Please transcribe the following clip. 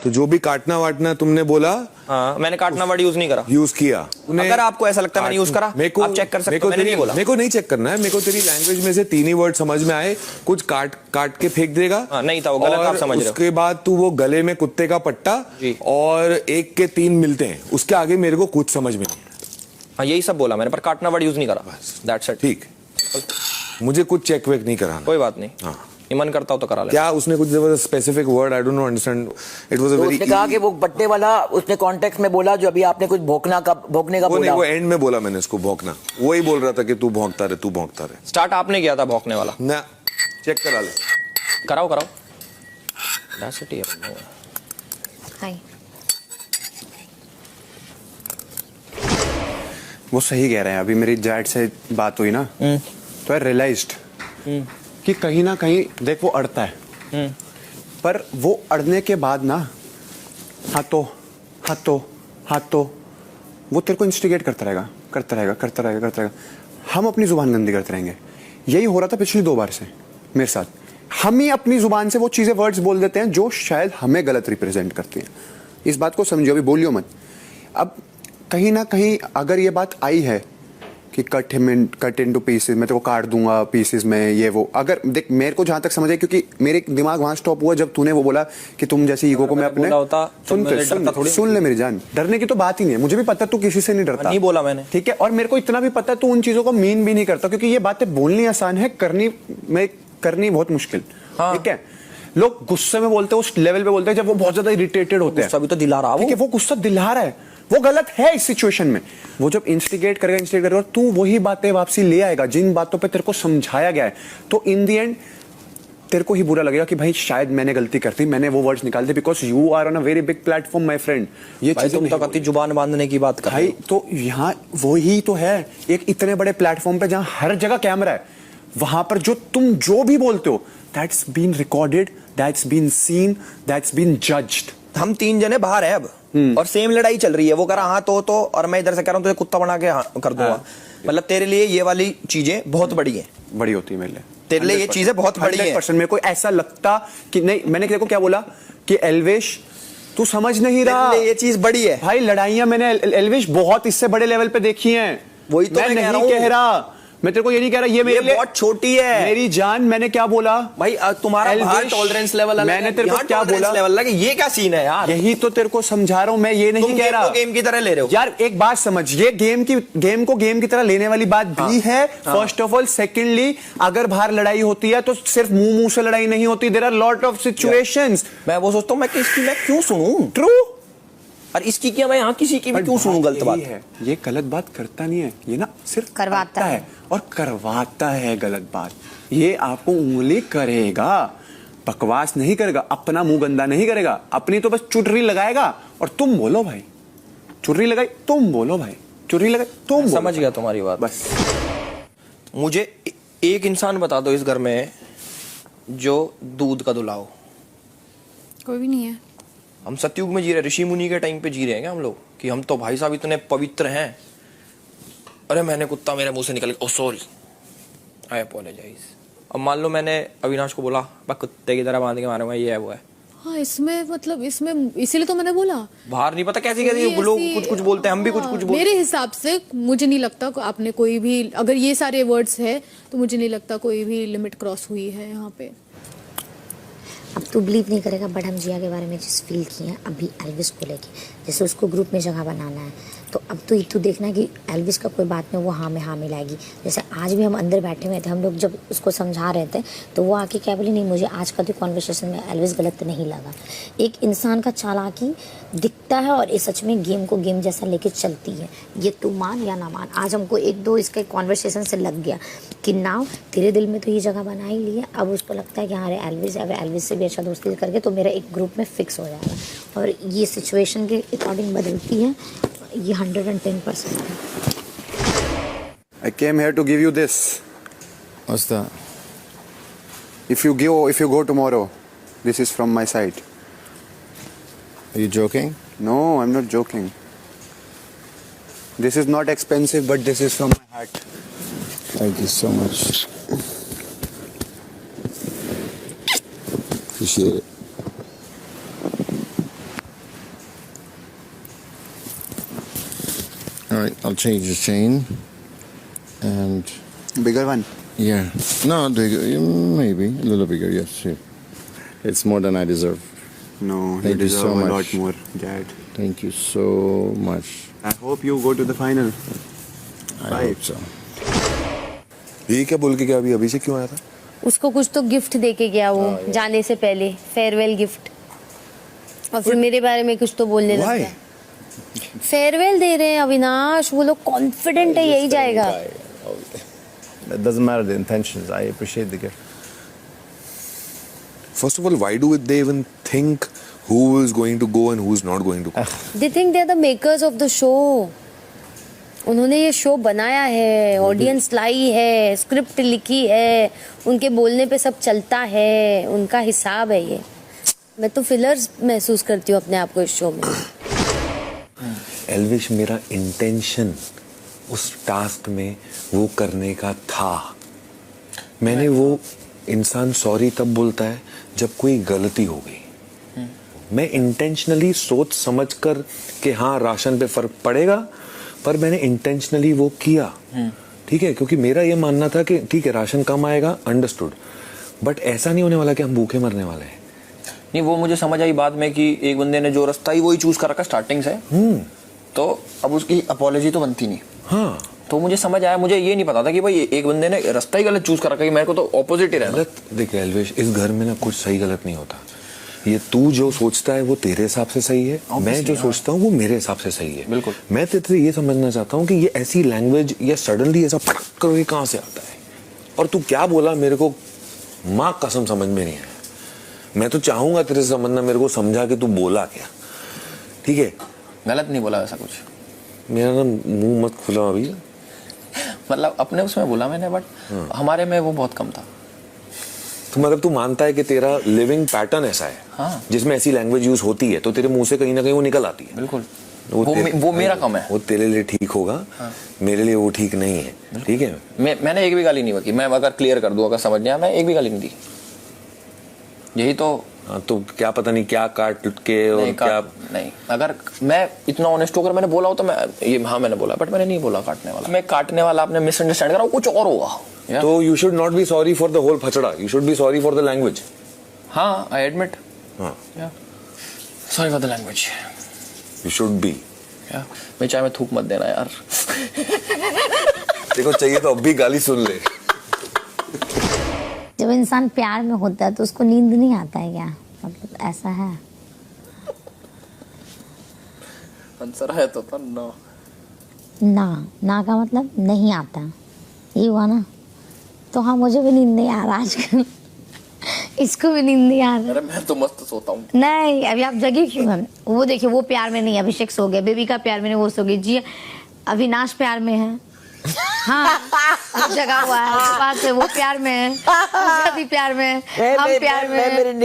तो जो भी काटना वाटना तुमने बोला, हाँ, मैंने काटना वर्ड यूज नहीं करा, यूज किया। अगर आपको ऐसा लगता है मैंने यूज करा, आप चेक कर सकते हो, मैंने नहीं बोला। मेरे को नहीं चेक करना है, मेरे को तेरी लैंग्वेज में से 3 ही वर्ड समझ में आए, कुछ काट काट के फेंक देगा। नहीं था वो, गलत आप समझ रहे हो। उसके बाद तू वो गले में कुत्ते का पट्टा और 1 के 3 मिलते हैं, उसके आगे मेरे को कुछ समझ में नहीं। हाँ, यही सब बोला मैंने, पर काटना वर्ड यूज नहीं करा, दैट्स इट। ठीक, मुझे कुछ चेक वेक नहीं कराना, कोई बात नहीं। हाँ, मन करता हो तो करा ले। क्या उसने कुछ specific word, I don't know, understand, it was a very, उसने कहा कि वो बट्टे वाला उसने कॉन्टेक्स्ट में बोला जो अभी आपने कुछ भौंकने का बोला। वो एंड में बोला मैंने उसको भौंकना, वो ही बोल रहा था कि तू भौंकता रहे, तू भौंकता रहे। स्टार्ट आपने किया था भौंकने वाला ना, चेक करा ले, कराओ दैट्स इट। हाय, वो सही कह रहे हैं। अभी मेरी जैट से बात हुई ना, तो आई रियलाइज्ड कि कहीं ना कहीं देख वो अड़ता है, पर वो अड़ने के बाद ना हाथों वो तेरे को इंस्टिगेट करता रहेगा। हम अपनी जुबान गंदी करते रहेंगे। यही हो रहा था पिछली 2 बार से मेरे साथ। हम ही अपनी जुबान से वो चीजें, वर्ड्स बोल देते हैं जो शायद हमें गलत रिप्रेजेंट करती हैं। इस बात को समझो, अभी बोलियो मत। अब कहीं ना कहीं अगर ये बात आई है कि कट इनटू पीसेस, मैं तेरे को काट दूंगा पीसेस में, ये वो, अगर देख मेरे को जहां तक समझ है, क्योंकि मेरे दिमाग वहां स्टॉप हुआ जब तूने वो बोला कि तुम जैसे ईगो को मैं अपने सुन ले मेरी जान, डरने की तो बात ही नहीं है। मुझे भी पता तू किसी से नहीं डरता, नहीं बोला मैंने, ठीक है। और मेरे को इतना भी पता तू उन चीजों को मीन भी नहीं करता, क्योंकि ये बातें बोलनी आसान है, करनी बहुत मुश्किल। ठीक है, लोग गुस्से में बोलते हैं, उस लेवल पे बोलते हैं जब वो बहुत ज्यादा इरिटेटेड होते हैं। गुस्सा भी तो दिला रहा है वो गुस्सा दिला रहा है, वो गलत है इस सिचुएशन में। वो जब इंस्टिगेट करेगा और तू वही बातें वापसी ले आएगा जिन बातों पे तेरे को समझाया गया है, तो इन दी एंड तेरे को ही बुरा लगेगा कि भाई शायद मैंने गलती कर दी, मैंने वो वर्ड्स निकाल दिए, because you are on a very big platform my friend. ये भाई तुम तो कति जुबान बांधने की बात कर भाई, तो यहाँ वही तो है, एक इतने बड़े प्लेटफॉर्म पे जहां हर जगह कैमरा है, वहां पर जो तुम जो भी बोलते हो, that's been recorded, that's been seen, that's been judged. हम 3 जने बाहर है अब, और सेम लड़ाई चल रही है। वो कह रहा हाँ तो और मैं इधर से कह रहा हूँ तुझे कुत्ता बना के कर दूंगा। मतलब तेरे लिए ये वाली चीजें बहुत बड़ी है, बड़ी होती है मेरे लिए, तेरे लिए ये चीजें बहुत बड़ी है। 100% मेरे को ऐसा लगता कि नहीं, मैंने देखो क्या बोला कि एल्वेश तू समझ नहीं रहा, ये चीज बड़ी है भाई। लड़ाइयां मैंने एल्वेश बहुत इससे बड़े लेवल पे देखी हैं। वही तो मैं नहीं कह रहा, मैं तेरे को ये नहीं कह रहा ये मेरे लिए बहुत छोटी है मेरी जान। मैंने क्या बोला भाई, तुम्हारा बाहर टॉलरेंस लेवल अलग है, मैंने तेरे को क्या बोला, लेवल अलग है। ये क्या सीन है यार? यही तो तेरे को समझा रहा हूं मैं, ये नहीं कह रहा गेम की तरह ले रहे हो यार। एक बात समझ, ये गेम को गेम की तरह लेने वाली बात भी है, फर्स्ट ऑफ ऑल। सेकेंडली, अगर बाहर लड़ाई होती है तो सिर्फ मुंह से लड़ाई नहीं होती, there are lot of situations. मैं वो सोचता हूं मैं क्यों सुनूं? ट्रू। और इसकी क्या मैं यहाँ किसी की भी क्यों सुनूं? गलत बात है, ये गलत बात करता नहीं है, ये ना सिर्फ करवाता है और करवाता है गलत बात। ये आपको उंगली करेगा, बकवास नहीं करेगा, अपना मुंह गंदा नहीं करेगा, अपनी तो बस चुटरी लगाएगा और तुम बोलो भाई, चुटरी लगाई तुम बोलो भाई, चुटरी लगाई तुम बोलो। समझ गया तुम्हारी बात। बस मुझे एक इंसान बता दो इस घर में जो दूध का दुलाओ। कोई भी नहीं है। हम सतयुग में जी रहे, ऋषि मुनि के टाइम पे जी रहे हैं क्या हम लोग? कि हम तो भाई साहब इतने पवित्र हैं। अरे मैंने कुत्ता मेरे मुंह से निकल गया, ओह सॉरी, आई अपोलोजाइज। अब मान लो मैंने अविनाश को बोला मैं कुत्ते की तरह बांध के मारूंगा, ये है वो है। हाँ, इसमें मतलब इसमें इसीलिए तो मैंने बोला। बाहर नहीं पता कैसी लोग कुछ बोलते हैं, हम भी कुछ बोलते हैं। मेरे हिसाब से मुझे नहीं लगता आपने कोई भी, अगर ये सारे वर्ड्स है तो मुझे नहीं लगता कोई भी लिमिट क्रॉस हुई है यहाँ पे। अब तू बिलीव नहीं करेगा, बट हम जिया के बारे में चीज़ फील की है अभी एल्विस को लेके। जैसे उसको ग्रुप में जगह बनाना है, तो अब तू देखना कि एल्विस का कोई बात में वो हाँ में हाँ मिलाएगी। जैसे आज भी हम अंदर बैठे हुए थे, हम लोग जब उसको समझा रहे थे तो वो आके क्या बोली, नहीं मुझे आज का तो कॉन्वर्सेशन में एल्विस गलत नहीं लगा। एक इंसान का चालाकी दिखता है और ये सच में गेम को गेम जैसा लेके चलती है। ये तू मान या ना मान, आज हमको 1-2 इसके कॉन्वर्सेशन से लग गया कि नाउ तेरे दिल में तो ये जगह बना ही ली है। अब उसको लगता है कि हाँ एल्विस है, एल्विस से भी अच्छा दोस्ती करके तो मेरा एक ग्रुप में फिक्स हो जाएगा। और ये सिचुएशन के अकॉर्डिंग बदलती है, ये 110% है। I came here to give you this. What's that? If you go tomorrow, this is from my side. Are you joking? No, I'm not joking. This is not expensive, but this is from my heart. Thank you so much. Appreciate it. All right, I'll change the chain. And Bigger one. yeah, no, maybe a little bigger. Yes, sure. It's more than I deserve. No, you Thank you deserve so a much. lot more, Dad. Thank you so much. I hope you go to the final. I Bye. hope so. ये क्या बोल के गया अभी से क्यों आया था? उसको कुछ तो गिफ्ट दे के गया वो जाने से पहले, फेयरवेल गिफ्ट। और फिर मेरे बारे में कुछ तो बोलने लग Why? गया। फेयरवेल दे रहे हैं अविनाश, वो लोग कॉन्फिडेंट है यही जाएगा। It doesn't matter the intentions. I appreciate the gift. First of all, why do they even think who is going to go and who is not going to go? They think they are the makers of the show. उन्होंने ये show बनाया है, audience लाई है, script लिखी है, उनके बोलने पे सब चलता है, उनका हिसाब है ये। मैं तो फिलर्स महसूस करती हूँ अपने आप को इस शो में। एल्विश, मेरा इंटेंशन उस टास्क में वो करने का था। मैंने वो इंसान सॉरी तब बोलता है जब कोई गलती हो गई। मैं इंटेंशनली सोच समझ कर कि हाँ राशन पे फर्क पड़ेगा, पर मैंने इंटेंशनली वो किया। ठीक है, क्योंकि मेरा ये मानना था कि ठीक है राशन कम आएगा, अंडरस्टूड, बट ऐसा नहीं होने वाला कि हम भूखे मरने वाले हैं। नहीं, वो मुझे समझ आई बाद में कि एक बंदे ने जो रास्ता ही वही चूज कर रखा स्टार्टिंग से, तो अब उसकी अपॉलॉजी तो बनती नहीं। हाँ, तो मुझे समझ आया, मुझे ये नहीं पता था कि भाई एक बंदे ने रास्ता ही गलत चूज कर रखा है, मेरे को तो ऑपोजिट ही रहना। गलत देख एल्विश, इस घर में ना कुछ सही गलत नहीं होता। ये तू जो सोचता है वो तेरे हिसाब से सही है, मैं जो सोचता हूँ वो मेरे हिसाब से सही है। बिल्कुल। मैं तेरे ये समझना चाहता हूँ कि ये ऐसी लैंग्वेज या सडनली ऐसा फटक करो ये कहाँ से आता है, और तू क्या बोला मेरे को माँ कसम समझ में नहीं आया। मैं तो चाहूंगा तेरे से समझना, मेरे को समझा कि तू बोला क्या। ठीक है, गलत नहीं बोला ऐसा कुछ, मेरा ना मुंह मत खुला अभी। मतलब अपने उसमें बोला मैंने, बट हमारे में वो बहुत कम था। तो मतलब तू मानता है कि तेरा लिविंग पैटर्न ऐसा है, हाँ। जिसमें ऐसी लैंग्वेज यूज होती है तो तेरे मुंह से कहीं ना कहीं वो निकल आती है। बिल्कुल, तेरे- वो मेरा कम है। वो तेरे लिए ठीक होगा, मेरे लिए वो ठीक नहीं है। ठीक है, मैंने एक भी गाली नहीं बकी। मैं अगर क्लियर कर दूं, अगर समझ नहीं आया, मैं एक भी गाली नहीं दी। यही तो हाँ, तो क्या पता नहीं क्या काट के और नहीं, क्या। नहीं, अगर मैं इतना ऑनेस्ट होकर मैंने बोला हो तो मैं ये हाँ मैंने बोला, बट मैंने नहीं बोला काटने वाला। मैं काटने वाला आपने मिसअंडरस्टैंड करा, वो कुछ और होगा। तो you should not be sorry for the whole फचड़ा, you should be sorry for the language. हाँ, आई एडमिट, हाँ, sorry for the language. You should be. मैं चाहे में थूक मत देना यार। देखो चाहिए तो अब भी गाली सुन ले। जब इंसान प्यार में होता है तो उसको नींद नहीं आता है क्या? मतलब ऐसा है। आंसर है तो नो। ना का मतलब नहीं आता, ये हुआ ना। तो हाँ, मुझे भी नींद नहीं आ रहा आजकल। इसको भी नींद नहीं आ रहा। अरे मैं तो मस्त सोता हूँ। नहीं, अभी आप जगी क्यों हैं? वो देखिए, वो प्यार में नहीं है, अभिषेक सो गया। बेबी का प्यार में नहीं, वो सो गई जी। अविनाश प्यार में है। हाँ, जगा हुआ है, उसके पास है, वो प्यार में है, भी प्यार में है, हम प्यार में है।